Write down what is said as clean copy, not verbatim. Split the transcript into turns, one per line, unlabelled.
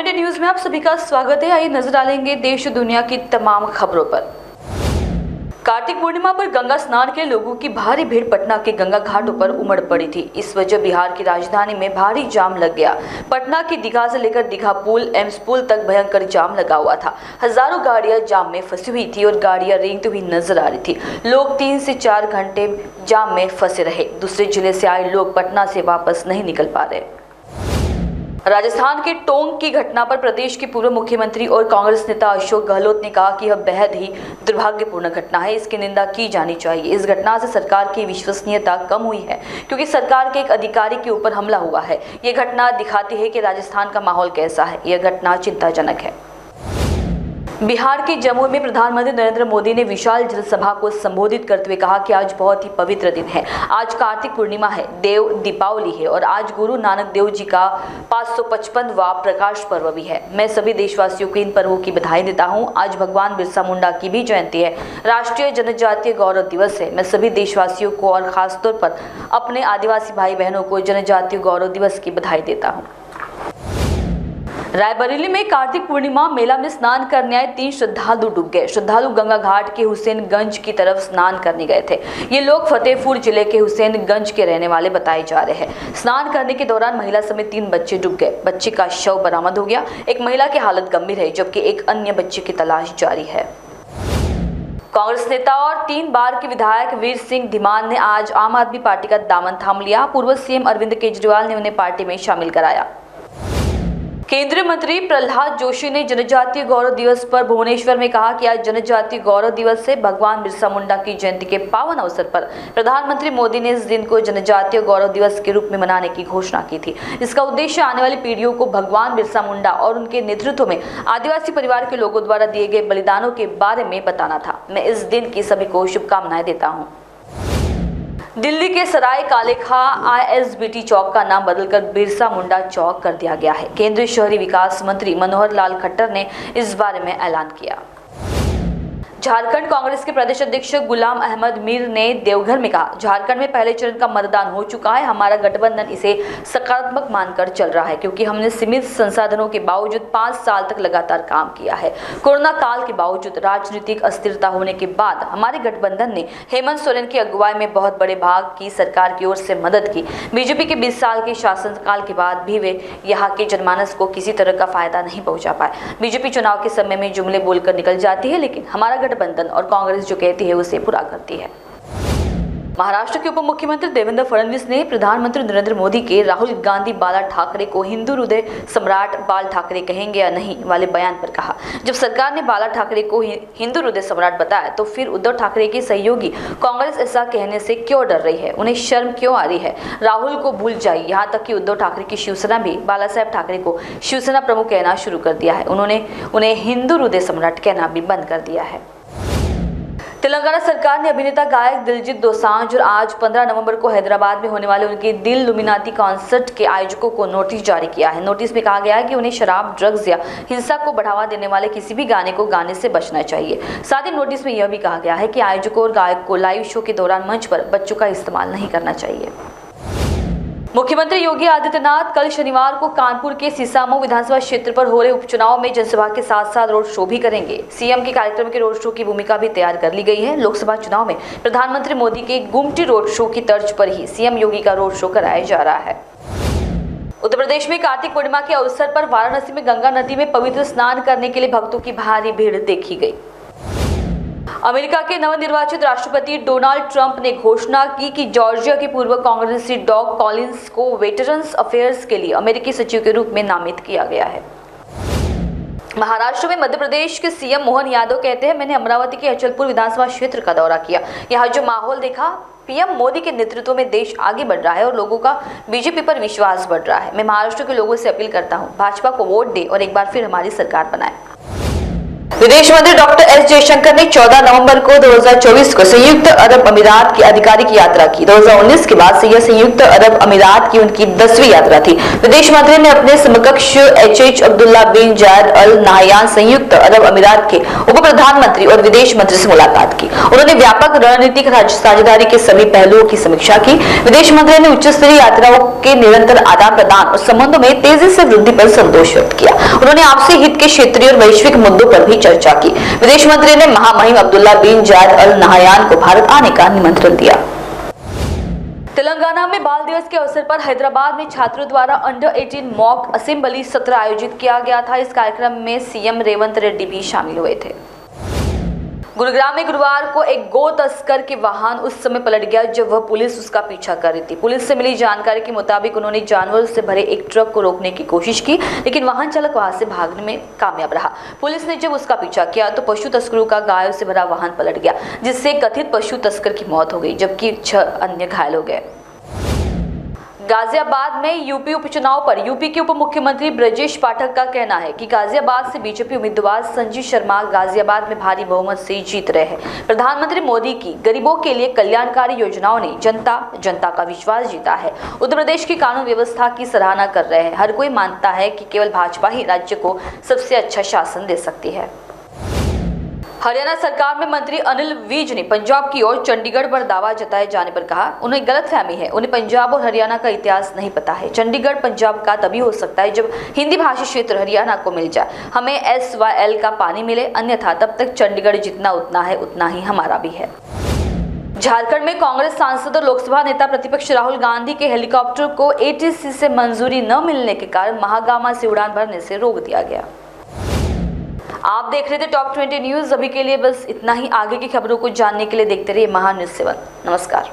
India news में आप सभी का स्वागत है। आइए नजर डालेंगे देश दुनिया की तमाम खबरों पर। कार्तिक पूर्णिमा पर गंगा स्नान के लोगों की भारी भीड़ पटना के गंगा घाटों पर उमड़ पड़ी थी। इस वजह बिहार की राजधानी में भारी जाम लग गया। पटना की दीघा से लेकर दीघा पुल एम्स पुल तक भयंकर जाम लगा हुआ था। हजारों गाड़ियां जाम में फंसी हुई थी और गाड़ियां रेंगती हुई नजर आ रही थी। लोग 3 से 4 घंटे जाम में फंसे रहे। दूसरे जिले से आए लोग पटना से वापस नहीं निकल पा रहे। राजस्थान के टोंक की घटना पर प्रदेश के पूर्व मुख्यमंत्री और कांग्रेस नेता अशोक गहलोत ने कहा कि यह बेहद ही दुर्भाग्यपूर्ण घटना है, इसकी निंदा की जानी चाहिए। इस घटना से सरकार की विश्वसनीयता कम हुई है क्योंकि सरकार के एक अधिकारी के ऊपर हमला हुआ है। ये घटना दिखाती है कि राजस्थान का माहौल कैसा है। यह घटना चिंताजनक है। बिहार के जमुई में प्रधानमंत्री नरेंद्र मोदी ने विशाल जनसभा को संबोधित करते हुए कहा कि आज बहुत ही पवित्र दिन है। आज कार्तिक पूर्णिमा है, देव दीपावली है और आज गुरु नानक देव जी का 555वां प्रकाश पर्व भी है। मैं सभी देशवासियों को इन पर्वों की बधाई देता हूं। आज भगवान बिरसा मुंडा की भी जयंती है, राष्ट्रीय जनजातीय गौरव दिवस है। मैं सभी देशवासियों को और खासतौर पर अपने आदिवासी भाई बहनों को जनजातीय गौरव दिवस की बधाई देता हूँ। रायबरेली में कार्तिक पूर्णिमा मेला में स्नान करने आए 3 श्रद्धालु डूब गए। श्रद्धालु गंगा घाट के हुसैनगंज की तरफ स्नान करने गए थे। ये लोग फतेहपुर जिले के हुसैनगंज के रहने वाले बताए जा रहे हैं। स्नान करने के दौरान महिला समेत 3 बच्चे डूब गए। बच्चे का शव बरामद हो गया। एक महिला की हालत गंभीर है जबकि एक अन्य बच्चे की तलाश जारी है। कांग्रेस नेता और 3 बार के विधायक वीर सिंह धीमान ने आज आम आदमी पार्टी का दामन थाम लिया। पूर्व सीएम अरविंद केजरीवाल ने उन्हें पार्टी में शामिल कराया। केंद्रीय मंत्री प्रहलाद जोशी ने जनजातीय गौरव दिवस पर भुवनेश्वर में कहा कि आज जनजातीय गौरव दिवस है। भगवान बिरसा मुंडा की जयंती के पावन अवसर पर प्रधानमंत्री मोदी ने इस दिन को जनजातीय गौरव दिवस के रूप में मनाने की घोषणा की थी। इसका उद्देश्य आने वाली पीढ़ियों को भगवान बिरसा मुंडा और उनके नेतृत्व में आदिवासी परिवार के लोगों द्वारा दिए गए बलिदानों के बारे में बताना था। मैं इस दिन की सभी को शुभकामनाएं देता हूँ। दिल्ली के सराय काले खां आईएसबीटी चौक का नाम बदलकर बिरसा मुंडा चौक कर दिया गया है। केंद्रीय शहरी विकास मंत्री मनोहर लाल खट्टर ने इस बारे में ऐलान किया। झारखंड कांग्रेस के प्रदेश अध्यक्ष गुलाम अहमद मीर ने देवघर में कहा, झारखंड में पहले चरण का मतदान हो चुका है। हमारा गठबंधन इसे सकारात्मक मानकर चल रहा है क्योंकि हमने सीमित संसाधनों के बावजूद 5 साल तक लगातार काम किया है। कोरोना काल के बावजूद राजनीतिक अस्थिरता होने के बाद हमारे गठबंधन ने हेमंत सोरेन की अगुवाई में बहुत बड़े भाग की सरकार की ओर से मदद की। बीजेपी के 20 साल के शासनकाल के बाद भी वे यहाँ के जनमानस को किसी तरह का फायदा नहीं पहुंचा पाए। बीजेपी चुनाव के समय में जुमले बोलकर निकल जाती है, लेकिन हमारा गठबंधन और कांग्रेस जो कहती है उसे पूरा करती है। महाराष्ट्र के उप मुख्यमंत्री देवेंद्र फडणवीस ने प्रधानमंत्री नरेंद्र मोदी के राहुल गांधी बाला ठाकरे को हिंदू हृदय सम्राट बाल ठाकरे कहेंगे या नहीं वाले बयान पर कहा, जब सरकार ने बाला ठाकरे को हिंदू हृदय सम्राट बताया तो फिर उद्धव ठाकरे के सहयोगी कांग्रेस ऐसा कहने से क्यों डर रही है? उन्हें शर्म क्यों आ रही है? राहुल को भूल जाइए। यहाँ तक कि उद्धव ठाकरे की शिवसेना भी बाला साहेब ठाकरे को शिवसेना प्रमुख कहना शुरू कर दिया है। उन्होंने उन्हें हिंदू हृदय सम्राट कहना भी बंद कर दिया है। तेलंगाना सरकार ने अभिनेता गायक दिलजीत दोसांझ और आज 15 नवंबर को हैदराबाद में होने वाले उनके दिल लुमिनाती कॉन्सर्ट के आयोजकों को नोटिस जारी किया है। नोटिस में कहा गया है कि उन्हें शराब, ड्रग्स या हिंसा को बढ़ावा देने वाले किसी भी गाने को गाने से बचना चाहिए। साथ ही नोटिस में यह भी कहा गया है कि आयोजकों और गायक को लाइव शो के दौरान मंच पर बच्चों का इस्तेमाल नहीं करना चाहिए। मुख्यमंत्री योगी आदित्यनाथ कल शनिवार को कानपुर के सीसामऊ विधानसभा क्षेत्र पर हो रहे उपचुनाव में जनसभा के साथ साथ रोड शो भी करेंगे। सीएम के कार्यक्रम के रोड शो की भूमिका भी तैयार कर ली गई है। लोकसभा चुनाव में प्रधानमंत्री मोदी के गुमटी रोड शो की तर्ज पर ही सीएम योगी का रोड शो कराया जा रहा है। उत्तर प्रदेश में कार्तिक पूर्णिमा के अवसर पर वाराणसी में गंगा नदी में पवित्र स्नान करने के लिए भक्तों की भारी भीड़ देखी गई। अमेरिका के नवनिर्वाचित राष्ट्रपति डोनाल्ड ट्रंप ने घोषणा की कि जॉर्जिया के पूर्व कांग्रेसी डॉग कॉलिंस को वेटरन्स अफेयर्स के लिए अमेरिकी सचिव के रूप में नामित किया गया है। महाराष्ट्र में मध्य प्रदेश के सीएम मोहन यादव कहते हैं, मैंने अमरावती के अचलपुर विधानसभा क्षेत्र का दौरा किया। यहाँ जो माहौल देखा, पीएम मोदी के नेतृत्व में देश आगे बढ़ रहा है और लोगों का बीजेपी पर विश्वास बढ़ रहा है। मैं महाराष्ट्र के लोगों से अपील करता हूँ, भाजपा को वोट दे और एक बार फिर हमारी सरकार बनाए। विदेश मंत्री डॉक्टर एस जयशंकर ने 14 नवंबर को 2024 को संयुक्त अरब अमीरात की आधिकारिक यात्रा की। 2019 के बाद से यह संयुक्त अरब अमीरात की उनकी 10वीं यात्रा थी। विदेश मंत्री ने अपने समकक्ष एच अब्दुल्ला बिन जायद अल नाहयान संयुक्त अरब अमीरात के उप प्रधानमंत्री और विदेश मंत्री से मुलाकात की। उन्होंने व्यापक रणनीतिक साझेदारी के सभी पहलुओं की समीक्षा की। विदेश मंत्री ने उच्च स्तरीय यात्राओं के निरंतर आदान प्रदान और संबंधों में तेजी से वृद्धि पर संतोष व्यक्त किया। उन्होंने आपसी हित के क्षेत्रीय और वैश्विक मुद्दों पर भी चर्चा की। विदेश मंत्री ने महामहिम अब्दुल्ला बिन जायद अल नाहयान को भारत आने का निमंत्रण दिया। तेलंगाना में बाल दिवस के अवसर पर हैदराबाद में छात्रों द्वारा अंडर 18 मॉक असेंबली सत्र आयोजित किया गया था। इस कार्यक्रम में सीएम रेवंत रेड्डी भी शामिल हुए थे। गुरुग्राम में गुरुवार को एक गो तस्कर के वाहन उस समय पलट गया जब वह पुलिस उसका पीछा कर रही थी। पुलिस से मिली जानकारी के मुताबिक उन्होंने जानवरों से भरे एक ट्रक को रोकने की कोशिश की, लेकिन वाहन चालक वहां से भागने में कामयाब रहा। पुलिस ने जब उसका पीछा किया तो पशु तस्करों का गायों से भरा वाहन पलट गया, जिससे कथित पशु तस्कर की मौत हो गई, जबकि 6 अन्य घायल हो गए। गाजियाबाद में यूपी उपचुनाव पर यूपी के उप मुख्यमंत्री ब्रजेश पाठक का कहना है कि गाजियाबाद से बीजेपी उम्मीदवार संजीव शर्मा गाजियाबाद में भारी बहुमत से जीत रहे हैं। प्रधानमंत्री मोदी की गरीबों के लिए कल्याणकारी योजनाओं ने जनता का विश्वास जीता है। उत्तर प्रदेश की कानून व्यवस्था की सराहना कर रहे हैं। हर कोई मानता है कि केवल भाजपा ही राज्य को सबसे अच्छा शासन दे सकती है। हरियाणा सरकार में मंत्री अनिल विज ने पंजाब की ओर चंडीगढ़ पर दावा जताए जाने पर कहा, उन्हें गलतफहमी है। उन्हें पंजाब और हरियाणा का इतिहास नहीं पता है। चंडीगढ़ पंजाब का तभी हो सकता है जब हिंदी भाषी क्षेत्र हरियाणा को मिल जाए, हमें SYL का पानी मिले, अन्यथा तब तक चंडीगढ़ जितना उतना है उतना ही हमारा भी है। झारखंड में कांग्रेस सांसद और लोकसभा नेता प्रतिपक्ष राहुल गांधी के हेलीकॉप्टर को ATC से मंजूरी न मिलने के कारण महागामा से उड़ान भरने से रोक दिया गया। आप देख रहे थे टॉप 20 न्यूज। अभी के लिए बस इतना ही। आगे की खबरों को जानने के लिए देखते रहिए महान्यूज़ 7। नमस्कार।